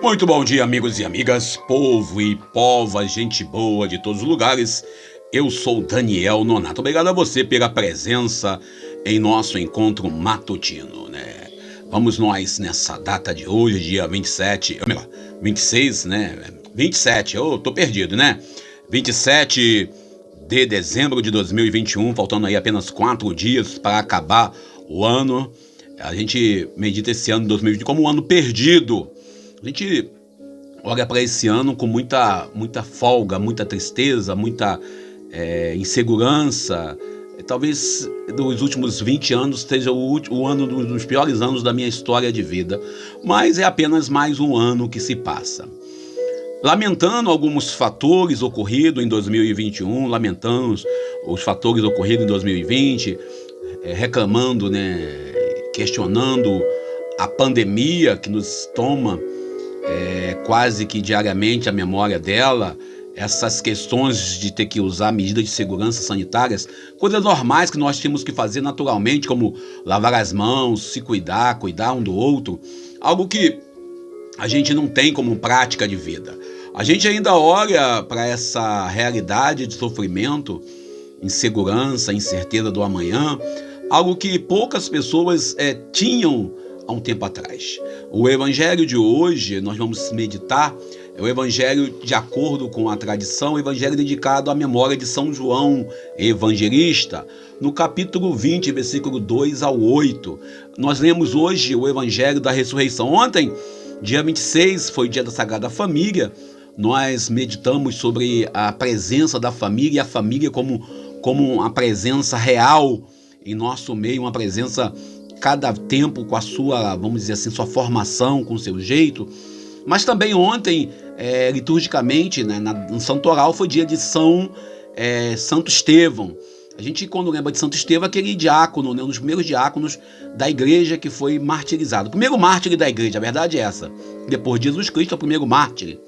Muito bom dia, amigos e amigas, povo e pova, gente boa de todos os lugares. Eu sou Daniel Nonato. Obrigado a você pela presença em nosso encontro matutino, né? Vamos nós nessa data de hoje, dia 27, ou melhor, 26, né? 27, eu tô perdido, né? 27 de dezembro de 2021, faltando aí apenas 4 dias para acabar o ano. A gente medita esse ano de 2020 como um ano perdido. A gente olha para esse ano com muita folga, muita tristeza, muita insegurança. Talvez dos últimos 20 anos seja o ano dos piores anos da minha história de vida, mas é apenas mais um ano que se passa. Lamentando alguns fatores ocorridos em 2021, lamentando os fatores ocorridos em 2020, reclamando, né, questionando a pandemia que nos toma quase que diariamente a memória dela, essas questões de ter que usar medidas de segurança sanitárias, coisas normais que nós tínhamos que fazer naturalmente, como lavar as mãos, se cuidar um do outro, algo que a gente não tem como prática de vida. A gente ainda olha para essa realidade de sofrimento, insegurança, incerteza do amanhã, algo que poucas pessoas tinham há um tempo atrás. O evangelho de hoje, nós vamos meditar, é o evangelho de acordo com a tradição, o evangelho dedicado à memória de São João Evangelista, no capítulo 20, versículo 2 ao 8. Nós lemos hoje o evangelho da ressurreição. Ontem, dia 26, foi o dia da Sagrada Família. Nós meditamos sobre a presença da família e a família como uma presença real em nosso meio, uma presença cada tempo com a sua, vamos dizer assim, sua formação, com o seu jeito. Mas também ontem, liturgicamente, né, no Santo Oral, foi dia de Santo Estevão. A gente, quando lembra de Santo Estevão, aquele diácono, né, um dos primeiros diáconos da igreja que foi martirizado. O primeiro mártir da igreja, a verdade é essa. Depois de Jesus Cristo, é o primeiro mártir.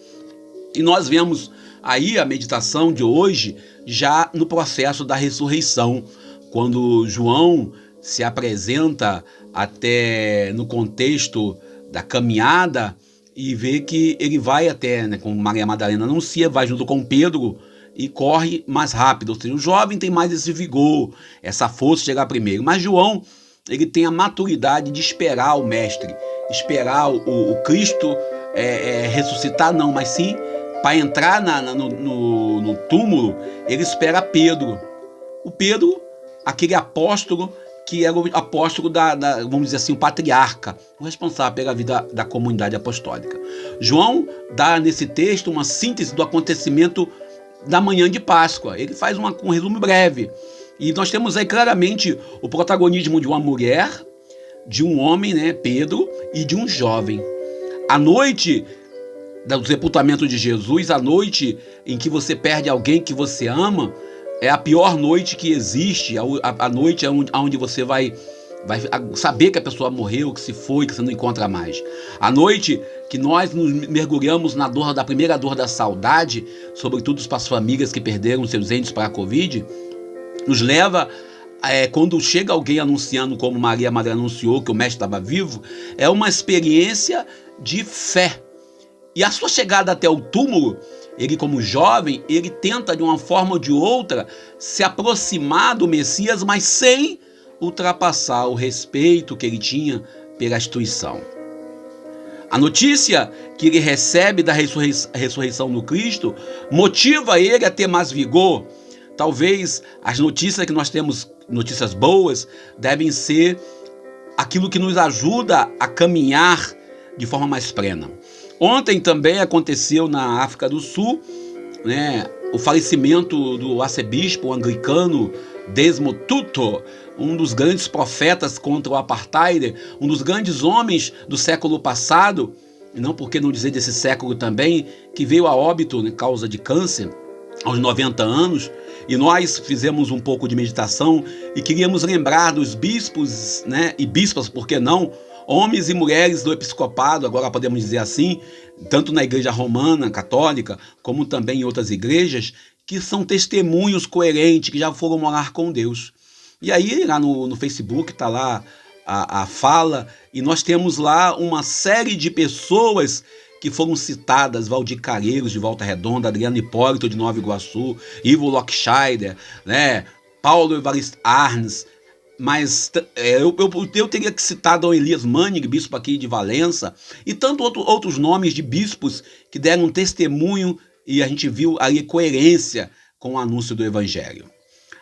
E nós vemos aí a meditação de hoje já no processo da ressurreição, quando João se apresenta até no contexto da caminhada e vê que ele vai até, né, como Maria Madalena anuncia, vai junto com Pedro e corre mais rápido. Ou seja, o jovem tem mais esse vigor, essa força de chegar primeiro. Mas João, ele tem a maturidade de esperar o mestre, esperar o Cristo ressuscitar, não, mas sim para entrar no túmulo, ele espera Pedro. O Pedro, aquele apóstolo que era o apóstolo vamos dizer assim, o patriarca, o responsável pela vida da comunidade apostólica. João dá nesse texto uma síntese do acontecimento da manhã de Páscoa. Ele faz um resumo breve. E nós temos aí claramente o protagonismo de uma mulher, de um homem, né, Pedro, e de um jovem. A noite do sepultamento de Jesus, a noite em que você perde alguém que você ama, é a pior noite que existe, a noite onde você vai saber que a pessoa morreu, que se foi, que você não encontra mais. A noite que nós nos mergulhamos na primeira dor da saudade, sobretudo para as famílias que perderam seus entes para a Covid, nos leva, quando chega alguém anunciando, como Maria Madalena anunciou, que o mestre estava vivo, é uma experiência de fé. E a sua chegada até o túmulo, ele como jovem, ele tenta de uma forma ou de outra se aproximar do Messias, mas sem ultrapassar o respeito que ele tinha pela instituição. A notícia que ele recebe da ressurreição do Cristo motiva ele a ter mais vigor. Talvez as notícias que nós temos, notícias boas, devem ser aquilo que nos ajuda a caminhar de forma mais plena. Ontem também aconteceu na África do Sul, né, o falecimento do arcebispo anglicano Desmond Tutu, um dos grandes profetas contra o apartheid, um dos grandes homens do século passado, e não por que não dizer desse século também, que veio a óbito, né, causa de câncer, aos 90 anos, e nós fizemos um pouco de meditação e queríamos lembrar dos bispos, né, e bispas, por que não, homens e mulheres do episcopado, agora podemos dizer assim, tanto na igreja romana, católica, como também em outras igrejas, que são testemunhos coerentes, que já foram morar com Deus. E aí, lá no Facebook, está lá a fala, e nós temos lá uma série de pessoas que foram citadas, Valdir Careiros de Volta Redonda, Adriano Hipólito de Nova Iguaçu, Ivo Lockscheider, né, Paulo Evaristo Arnes, mas eu teria que citar Dom Elias Manning, bispo aqui de Valença, e tanto outros nomes de bispos que deram testemunho e a gente viu ali coerência com o anúncio do Evangelho.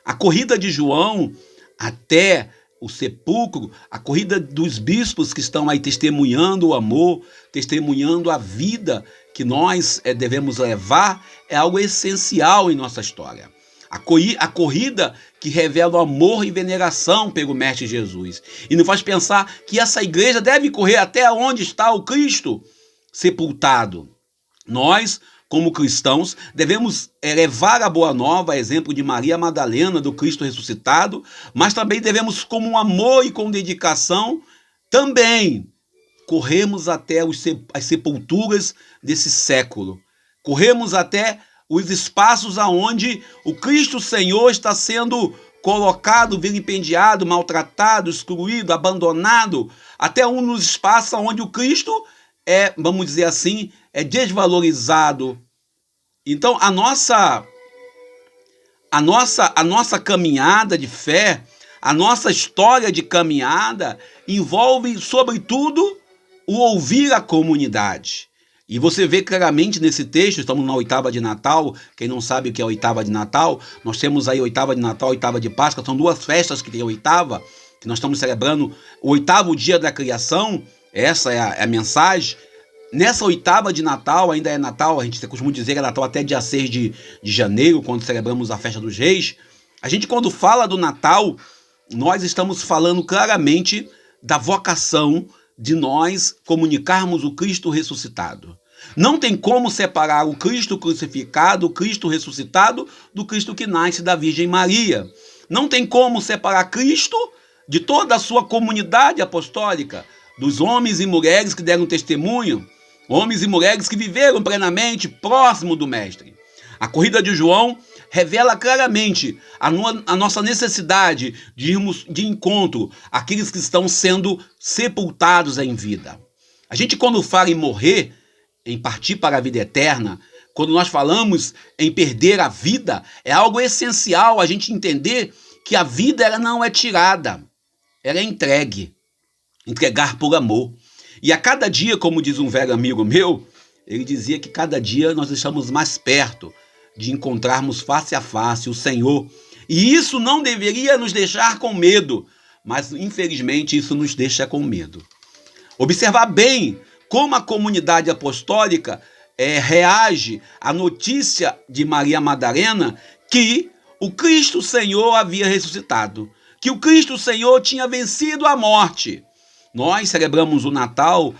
A corrida de João até o sepulcro, a corrida dos bispos que estão aí testemunhando o amor, testemunhando a vida que nós devemos levar, é algo essencial em nossa história. A corrida que revela o amor e veneração pelo Mestre Jesus. E nos faz pensar que essa igreja deve correr até onde está o Cristo sepultado. Nós, como cristãos, devemos levar a boa nova, a exemplo de Maria Madalena, do Cristo ressuscitado, mas também devemos, com um amor e com dedicação, também corremos até as sepulturas desse século. Corremos até os espaços aonde o Cristo Senhor está sendo colocado, vilipendiado, maltratado, excluído, abandonado, até um dos espaços onde o Cristo vamos dizer assim, é desvalorizado. Então, a nossa caminhada de fé, a nossa história de caminhada envolve, sobretudo, o ouvir a comunidade. E você vê claramente nesse texto, estamos na oitava de Natal. Quem não sabe o que é a oitava de Natal, nós temos aí a oitava de Natal, a oitava de Páscoa, são duas festas que tem a oitava, que nós estamos celebrando o oitavo dia da criação. Essa é a mensagem. Nessa oitava de Natal, ainda é Natal, a gente costuma dizer que é Natal até dia 6 de janeiro, quando celebramos a festa dos reis. A gente, quando fala do Natal, nós estamos falando claramente da vocação de nós comunicarmos o Cristo ressuscitado. Não tem como separar o Cristo crucificado, o Cristo ressuscitado, do Cristo que nasce da Virgem Maria. Não tem como separar Cristo de toda a sua comunidade apostólica, dos homens e mulheres que deram testemunho, homens e mulheres que viveram plenamente próximo do Mestre. A corrida de João revela claramente a nossa necessidade de irmos de encontro àqueles que estão sendo sepultados em vida. A gente, quando fala em morrer, em partir para a vida eterna, quando nós falamos em perder a vida, é algo essencial a gente entender que a vida ela não é tirada, ela é entregue. Entregar por amor. E a cada dia, como diz um velho amigo meu, ele dizia que cada dia nós estamos mais perto de encontrarmos face a face o Senhor. E isso não deveria nos deixar com medo, mas infelizmente isso nos deixa com medo. Observar bem como a comunidade apostólica reage à notícia de Maria Madalena que o Cristo Senhor havia ressuscitado, que o Cristo Senhor tinha vencido a morte. Nós celebramos o Natal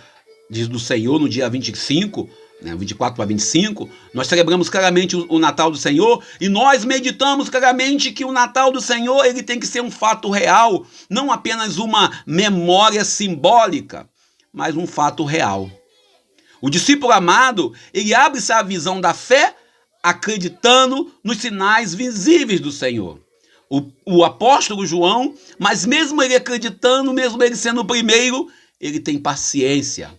do Senhor no dia 25, 24 para 25, nós celebramos claramente o Natal do Senhor e nós meditamos claramente que o Natal do Senhor ele tem que ser um fato real, não apenas uma memória simbólica, mas um fato real. O discípulo amado, ele abre-se à visão da fé, acreditando nos sinais visíveis do Senhor. O apóstolo João, mas mesmo ele acreditando, mesmo ele sendo o primeiro, ele tem paciência.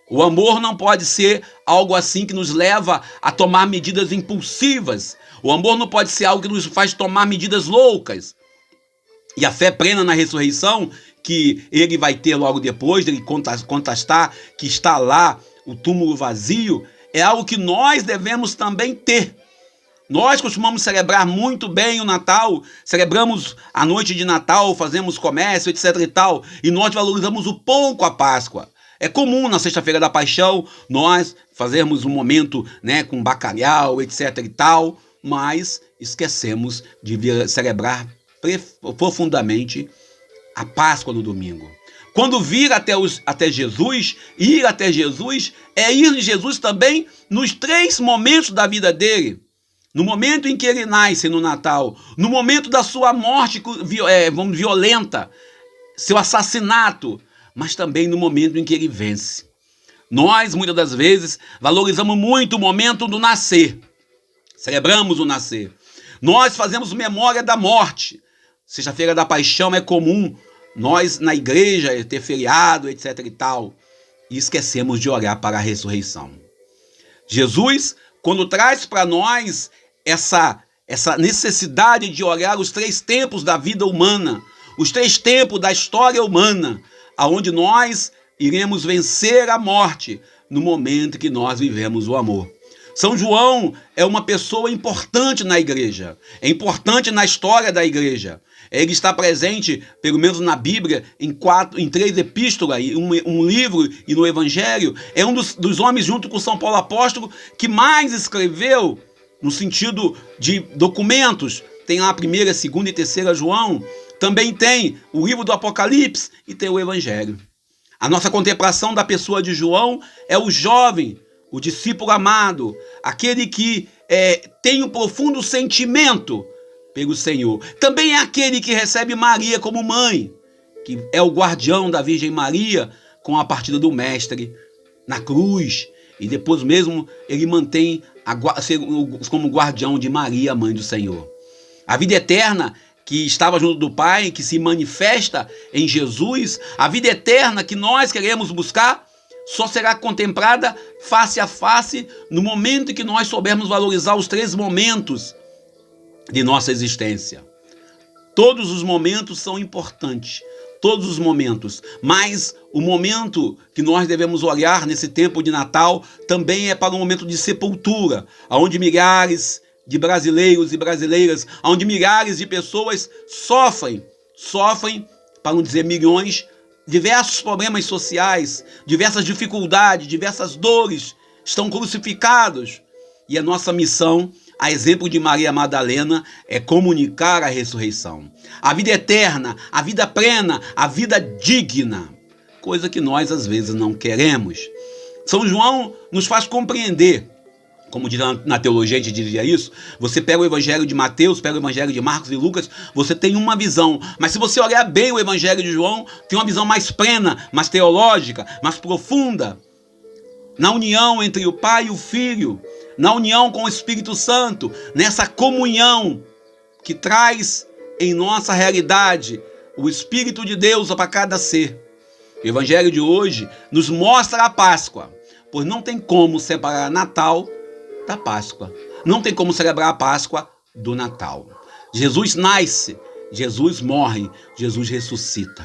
O amor não pode ser algo assim que nos leva a tomar medidas impulsivas. O amor não pode ser algo que nos faz tomar medidas loucas. E a fé plena na ressurreição, que ele vai ter logo depois, ele contestar que está lá o túmulo vazio, é algo que nós devemos também ter. Nós costumamos celebrar muito bem o Natal, celebramos a noite de Natal, fazemos comércio, etc e tal, e nós valorizamos um pouco a Páscoa. É comum na Sexta-feira da Paixão nós fazermos um momento com bacalhau, etc e tal, mas esquecemos de celebrar profundamente a Páscoa no domingo. Quando vir até Jesus, ir até Jesus é ir de Jesus também nos 3 momentos da vida dele. No momento em que ele nasce no Natal, no momento da sua morte violenta, seu assassinato, mas também no momento em que ele vence. Nós, muitas das vezes, valorizamos muito o momento do nascer. Celebramos o nascer. Nós fazemos memória da morte. Sexta-feira da Paixão é comum nós, na igreja, ter feriado, etc e tal. E esquecemos de olhar para a ressurreição. Jesus, quando traz para nós essa necessidade de olhar os 3 tempos da vida humana, os 3 tempos da história humana, aonde nós iremos vencer a morte no momento que nós vivemos o amor. São João é uma pessoa importante na igreja, é importante na história da igreja. Ele está presente, pelo menos na Bíblia, em 3 epístolas, um livro e no Evangelho. É um dos homens, junto com São Paulo Apóstolo, que mais escreveu no sentido de documentos. Tem lá a 1ª, 2ª e 3ª João. Também tem o livro do Apocalipse e tem o Evangelho. A nossa contemplação da pessoa de João é o jovem, o discípulo amado, aquele que tem um profundo sentimento pelo Senhor. Também é aquele que recebe Maria como mãe, que é o guardião da Virgem Maria com a partida do Mestre na cruz. E depois mesmo ele mantém como guardião de Maria, mãe do Senhor. A vida eterna que estava junto do Pai, que se manifesta em Jesus, a vida eterna que nós queremos buscar, só será contemplada face a face no momento em que nós soubermos valorizar os 3 momentos de nossa existência. Todos os momentos são importantes, todos os momentos, mas o momento que nós devemos olhar nesse tempo de Natal também é para um momento de sepultura, onde milhares de brasileiros e brasileiras, onde milhares de pessoas sofrem, para não dizer milhões, diversos problemas sociais, diversas dificuldades, diversas dores, estão crucificados. E a nossa missão, a exemplo de Maria Madalena, é comunicar a ressurreição. A vida eterna, a vida plena, a vida digna, coisa que nós às vezes não queremos. São João nos faz compreender, como diz na teologia, a gente dizia isso, você pega o Evangelho de Mateus, pega o Evangelho de Marcos e Lucas, você tem uma visão. Mas se você olhar bem o Evangelho de João, tem uma visão mais plena, mais teológica, mais profunda. Na união entre o Pai e o Filho, na união com o Espírito Santo, nessa comunhão que traz em nossa realidade o Espírito de Deus para cada ser. O Evangelho de hoje nos mostra a Páscoa, pois não tem como separar Natal da Páscoa. Não tem como celebrar a Páscoa do Natal. Jesus nasce, Jesus morre, Jesus ressuscita.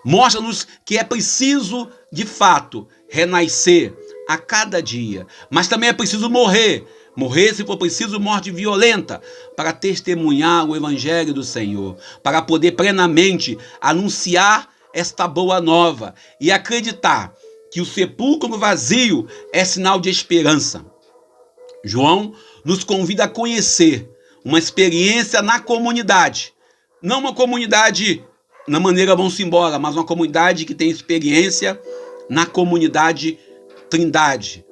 Mostra-nos que é preciso, de fato, renascer a cada dia. Mas também é preciso morrer. Morrer, se for preciso, morte violenta, para testemunhar o Evangelho do Senhor, para poder plenamente anunciar esta boa nova e acreditar que o sepulcro vazio é sinal de esperança. João nos convida a conhecer uma experiência na comunidade. Não uma comunidade na maneira vão-se embora, mas uma comunidade que tem experiência na comunidade Trindade,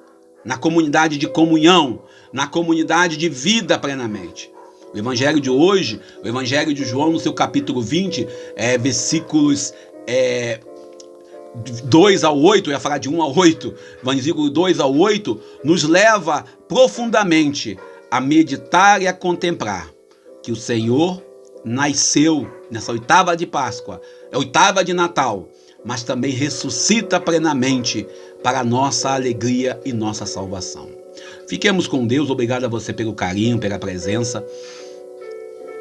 na comunidade de comunhão, na comunidade de vida plenamente. O Evangelho de hoje, o Evangelho de João, no seu capítulo 20, versículos 2 ao 8, eu ia falar de 1 ao 8, versículo 2 ao 8, nos leva profundamente a meditar e a contemplar que o Senhor nasceu nessa 8ª de Páscoa, 8ª de Natal, mas também ressuscita plenamente para a nossa alegria e nossa salvação. Fiquemos com Deus, obrigado a você pelo carinho, pela presença.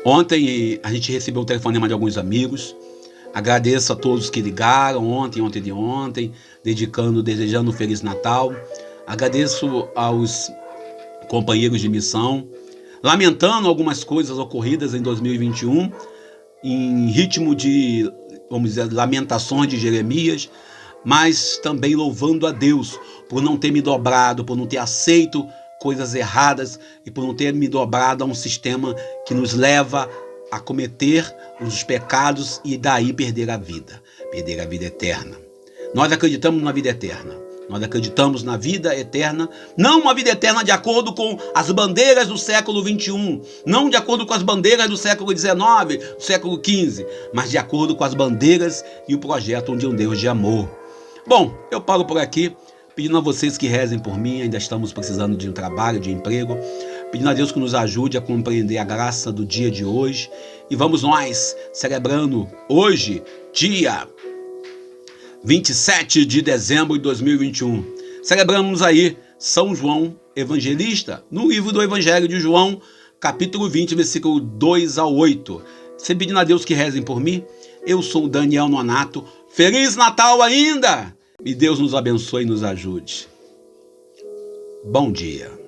Ontem a gente recebeu o telefonema de alguns amigos. Agradeço a todos que ligaram ontem, desejando um Feliz Natal. Agradeço aos companheiros de missão, lamentando algumas coisas ocorridas em 2021, em ritmo de, vamos dizer, lamentações de Jeremias, mas também louvando a Deus por não ter me dobrado, por não ter aceito coisas erradas e por não ter me dobrado a um sistema que nos leva a cometer os pecados e daí perder a vida eterna. Nós acreditamos na vida eterna. Nós acreditamos na vida eterna, não uma vida eterna de acordo com as bandeiras do século XXI, não de acordo com as bandeiras do século XIX, do século XV, mas de acordo com as bandeiras e o projeto de um Deus de amor. Bom, eu paro por aqui, pedindo a vocês que rezem por mim, ainda estamos precisando de um trabalho, de emprego, pedindo a Deus que nos ajude a compreender a graça do dia de hoje. E vamos nós celebrando hoje, dia 27 de dezembro de 2021. Celebramos aí São João evangelista no livro do Evangelho de João, capítulo 20, versículo 2 a 8. Você pedindo a Deus que rezem por mim? Eu sou o Daniel Nonato. Feliz Natal ainda! E Deus nos abençoe e nos ajude. Bom dia.